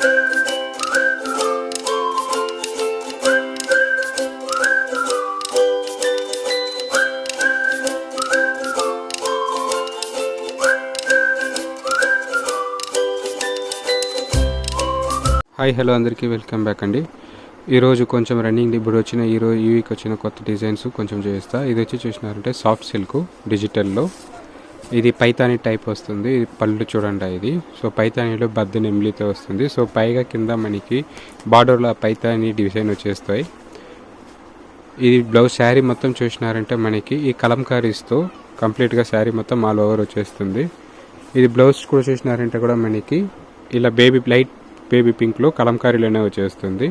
Hi hello అందరికీ welcome back అండి. ఈరోజు కొంచెం రన్నింగ్ ఇప్పుడు వచ్చిన ఈ వీక్ వచ్చిన కొత్త డిజైన్స్ కొంచెం చూపిస్తా. ఇది వచ్చి చూసినారంటే సాఫ్ట్ సిల్క్ డిజిటల్లో, ఇది పైతానీ టైప్ వస్తుంది. ఇది పళ్ళు చూడండి ఇది. సో పైతానీలో బద్ద నెమ్లితో వస్తుంది. సో పైగా కింద మనకి బార్డర్లో పైతానీ డిజైన్ వచ్చేస్తాయి. ఇది బ్లౌజ్ శారీ మొత్తం చూసినారంటే మనకి ఈ కలంకారీస్తో కంప్లీట్గా శారీ మొత్తం ఆల్ ఓవర్ వచ్చేస్తుంది. ఇది బ్లౌజ్ కూడా చూసినారంటే కూడా మనకి ఇలా లైట్ బేబీ పింక్లో కలంకారీలోనే వచ్చేస్తుంది.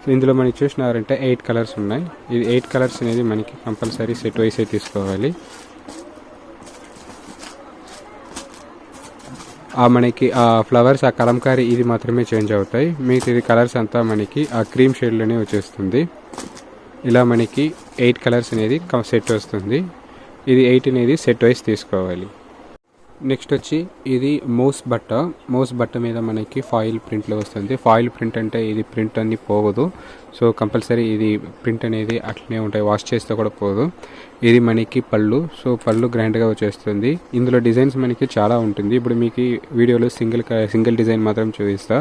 సో ఇందులో మనకి చూసినారంటే 8 కలర్స్ ఉన్నాయి. ఇది 8 కలర్స్ అనేది మనకి కంపల్సరీ సెట్ వైసే తీసుకోవాలి. మనకి ఆ ఫ్లవర్స్ ఆ కలంకారీ ఇది మాత్రమే చేంజ్ అవుతాయి. మీకు ఇది కలర్స్ అంతా మనకి ఆ క్రీమ్ షేడ్లోనే వచ్చేస్తుంది. ఇలా మనకి 8 కలర్స్ అనేది సెట్ వస్తుంది. ఇది 8 అనేది సెట్ వైస్ తీసుకోవాలి. నెక్స్ట్ వచ్చి ఇది మౌస్ బట్ట మీద మనకి ఫాయిల్ ప్రింట్లో వస్తుంది. ఫాయిల్ ప్రింట్ అంటే ఇది ప్రింట్ అన్ని పోగదు. సో కంపల్సరీ ఇది ప్రింట్ అనేది అట్లనే ఉంటాయి, వాష్ చేస్తే కూడా పోదు. ఇది మనకి పళ్ళు. సో పళ్ళు గ్రాండ్గా వచ్చేస్తుంది. ఇందులో డిజైన్స్ మనకి చాలా ఉంటుంది. ఇప్పుడు మీకు వీడియోలో సింగిల్ డిజైన్ మాత్రం చూపిస్తా.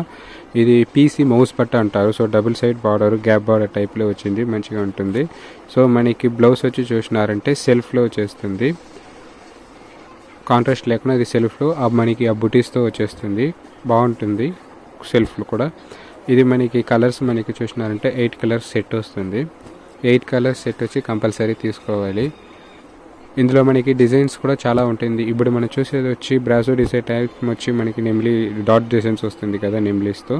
ఇది పీసీ మౌస్ బట్ట అంటారు. So double side border, gap border టైప్లో వచ్చింది, మంచిగా ఉంటుంది. సో మనకి బ్లౌజ్ వచ్చి చూసినారంటే సెల్ఫ్లో వచ్చేస్తుంది, కాంట్రాస్ట్ లేకుండా ఇది సెల్ఫ్లో మనకి ఆ బుటీస్తో వచ్చేస్తుంది, బాగుంటుంది సెల్ఫ్లో కూడా. ఇది మనకి కలర్స్ మనకి చూసినారంటే 8 కలర్స్ సెట్ వస్తుంది. 8 కలర్స్ సెట్ వచ్చి కంపల్సరీ తీసుకోవాలి. ఇందులో మనకి డిజైన్స్ కూడా చాలా ఉంటుంది. ఇప్పుడు మనం చూసేది వచ్చి బ్రాసో డిజైన్ టైప్ వచ్చి మనకి నెమ్లీ డాట్ డిజైన్స్ వస్తుంది కదా నెమ్లీస్తో.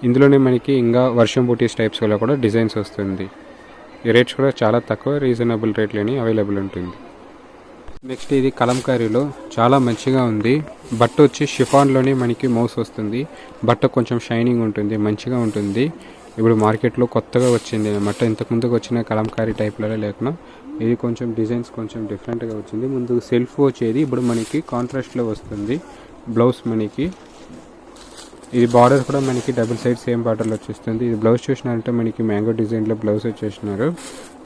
ఇందులోనే మనకి ఇంకా వర్షం బూటీస్ టైప్స్లో కూడా డిజైన్స్ వస్తుంది. ఈ రేట్స్ కూడా చాలా తక్కువ, రీజనబుల్ రేట్లోని అవైలబుల్ ఉంటుంది. నెక్స్ట్ ఇది కలంకారీలో చాలా మంచిగా ఉంది. బట్ట వచ్చి షిఫాన్లోనే మనకి మౌస్ వస్తుంది. బట్ట కొంచెం షైనింగ్ ఉంటుంది, మంచిగా ఉంటుంది. ఇప్పుడు మార్కెట్లో కొత్తగా వచ్చింది అన్నమాట. ఇంతకుముందుకు వచ్చిన కలంకారీ టైప్లో లేకుండా ఇది కొంచెం డిజైన్స్ కొంచెం డిఫరెంట్గా వచ్చింది. ముందు సెల్ఫ్ వచ్చేది, ఇప్పుడు మనకి కాంట్రాస్ట్లో వస్తుంది. బ్లౌజ్ మనకి ఇది బార్డర్ కూడా మనకి డబుల్ సైడ్ సేమ్ బార్డర్లో వచ్చేస్తుంది. ఇది బ్లౌజ్ చూసినారంటే మనకి మ్యాంగో డిజైన్లో బ్లౌజ్ వచ్చేసినారు.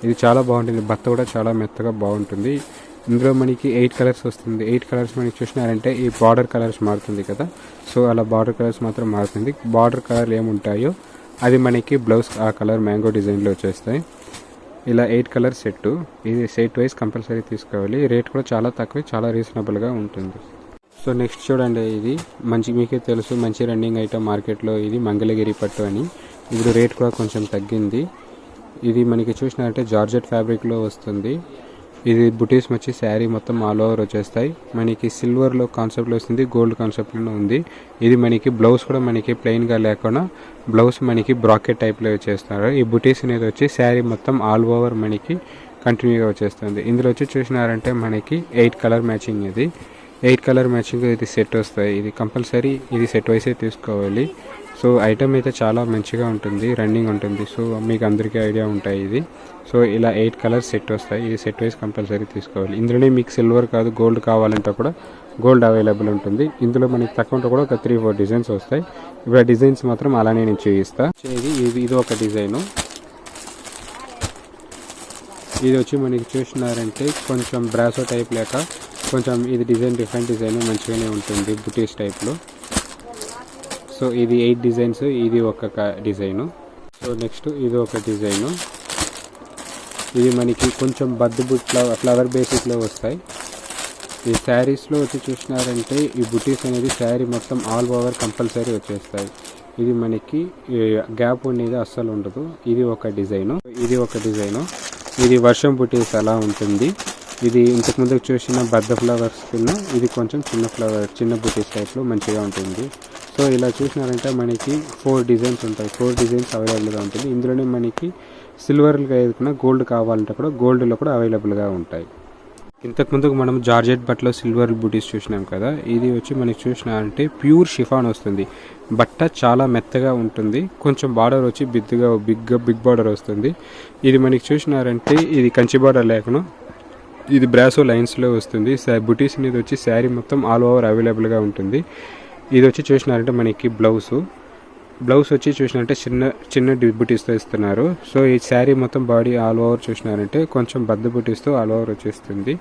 ఇది చాలా బాగుంటుంది. బట్ట కూడా చాలా మెత్తగా బాగుంటుంది. ఇందులో మనకి 8 కలర్స్ వస్తుంది. 8 కలర్స్ మనకి చూసినారంటే ఈ బార్డర్ కలర్స్ మారుతుంది కదా. సో అలా బార్డర్ కలర్స్ మాత్రం మారుతుంది. బార్డర్ కలర్ ఏముంటాయో అది మనకి బ్లౌజ్ ఆ కలర్ మ్యాంగో డిజైన్లో వచ్చేస్తాయి. ఇలా 8 కలర్ సెట్. ఇది సెట్ వైజ్ కంపల్సరీ తీసుకోవాలి. రేట్ కూడా చాలా తక్కువ, చాలా రీజనబుల్గా ఉంటుంది. సో నెక్స్ట్ చూడండి, ఇది మీకే తెలుసు మంచి రన్నింగ్ ఐటమ్ మార్కెట్లో. ఇది మంగళగిరి పట్టు అని. ఇప్పుడు రేట్ కూడా కొంచెం తగ్గింది. ఇది మనకి చూసినారంటే జార్జెట్ ఫ్యాబ్రిక్లో వస్తుంది. ఇది బుటీస్ వచ్చి శారీ మొత్తం ఆల్ ఓవర్ వచ్చేస్తాయి. మనకి సిల్వర్లో కాన్సెప్ట్లో వస్తుంది, గోల్డ్ కాన్సెప్ట్లో ఉంది. ఇది మనకి బ్లౌజ్ కూడా మనకి ప్లెయిన్గా లేకుండా బ్లౌజ్ మనకి బ్రాకెట్ టైప్లో వచ్చేస్తారు. ఈ బుటీస్ అనేది వచ్చి శారీ మొత్తం ఆల్ ఓవర్ మనకి కంటిన్యూగా వచ్చేస్తుంది. ఇందులో వచ్చి చూసినారంటే మనకి 8 కలర్ మ్యాచింగ్. ఇది 8 కలర్ మ్యాచింగ్ ఇది సెట్ వస్తాయి. ఇది కంపల్సరీ ఇది సెట్ వైసే తీసుకోవాలి. సో ఐటమ్ అయితే చాలా మంచిగా ఉంటుంది, రన్నింగ్ ఉంటుంది. సో మీకు అందరికీ ఐడియా ఉంటాయి ఇది. సో ఇలా 8 కలర్స్ సెట్ వస్తాయి. ఇది సెట్ వైజ్ కంపల్సరీ తీసుకోవాలి. ఇందులోనే మీకు సిల్వర్ కాదు గోల్డ్ కావాలంటే కూడా గోల్డ్ అవైలబుల్ ఉంటుంది. ఇందులో మనకి తక్కువ కూడా ఒక 3-4 డిజైన్స్ వస్తాయి. ఇప్పుడు ఆ డిజైన్స్ మాత్రం అలానే నేను చూపిస్తాను. ఇది ఒక డిజైను. ఇది వచ్చి మనకి చూసినారంటే కొంచెం బ్రాసో టైప్ లేక కొంచెం ఇది డిజైన్ డిఫరెంట్ డిజైన్ మంచిగానే ఉంటుంది బుటీస్ టైప్లో. సో ఇది 8 డిజైన్స్, ఇది ఒక డిజైను. సో నెక్స్ట్ ఇది ఒక డిజైను. ఇది మనకి కొంచెం ఫ్లవర్ బేసిక్లో వస్తాయి. ఈ శారీస్లో వచ్చి చూసినారంటే ఈ బుటీస్ అనేది శారీ మొత్తం ఆల్ ఓవర్ కంపల్సరీ వచ్చేస్తాయి. ఇది మనకి గ్యాప్ అనేది అస్సలు ఉండదు. ఇది ఒక డిజైను. ఇది వర్షం బుటీస్ అలా ఉంటుంది. ఇది ఇంతకుముందు చూసిన బద్ద ఫ్లవర్స్ కింద ఇది కొంచెం చిన్న బుటీస్ టైప్లో మంచిగా ఉంటుంది. సో ఇలా చూసినారంటే మనకి 4 డిజైన్స్ ఉంటాయి. 4 డిజైన్స్ అవైలబుల్గా ఉంటుంది. ఇందులోనే మనకి సిల్వర్గా ఏదైనా గోల్డ్ కావాలంటే కూడా గోల్డ్లో కూడా అవైలబుల్గా ఉంటాయి. ఇంతకుముందుకు మనం జార్జెట్ బట్టలో సిల్వర్ బూటీస్ చూసినాం కదా. ఇది వచ్చి మనకి చూసినారంటే ప్యూర్ షిఫాన్ వస్తుంది. బట్ట చాలా మెత్తగా ఉంటుంది. కొంచెం బార్డర్ వచ్చి బిగ్ బార్డర్ వస్తుంది. ఇది మనకి చూసినారంటే ఇది కంచి బార్డర్ లేకుండా ఇది బ్రాసో లైన్స్లో వస్తుంది. బుటీస్ అనేది వచ్చి శారీ మొత్తం ఆల్ ఓవర్ అవైలబుల్గా ఉంటుంది. ఇది వచ్చి చూసినారంటే మనకి బ్లౌజు బ్లౌజ్ వచ్చి చూసినట్టే చిన్న బుటీస్తో ఇస్తున్నారు. సో ఈ శారీ మొత్తం బాడీ ఆల్ ఓవర్ చూసినారంటే కొంచెం బద్ద బుటీస్తో ఆల్ ఓవర్ వచ్చేస్తుంది.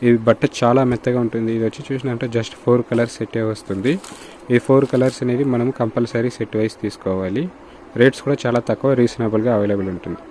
ఈ బట్ట చాలా మెత్తగా ఉంటుంది. ఇది వచ్చి చూసినట్టే జస్ట్ 4 కలర్స్ సెట్ వస్తుంది. ఈ 4 కలర్స్ అనేది మనం కంపల్సరీ సెట్ వైజ్ తీసుకోవాలి. రేట్స్ కూడా చాలా తక్కువ, రీజనబుల్గా అవైలబుల్ ఉంటుంది.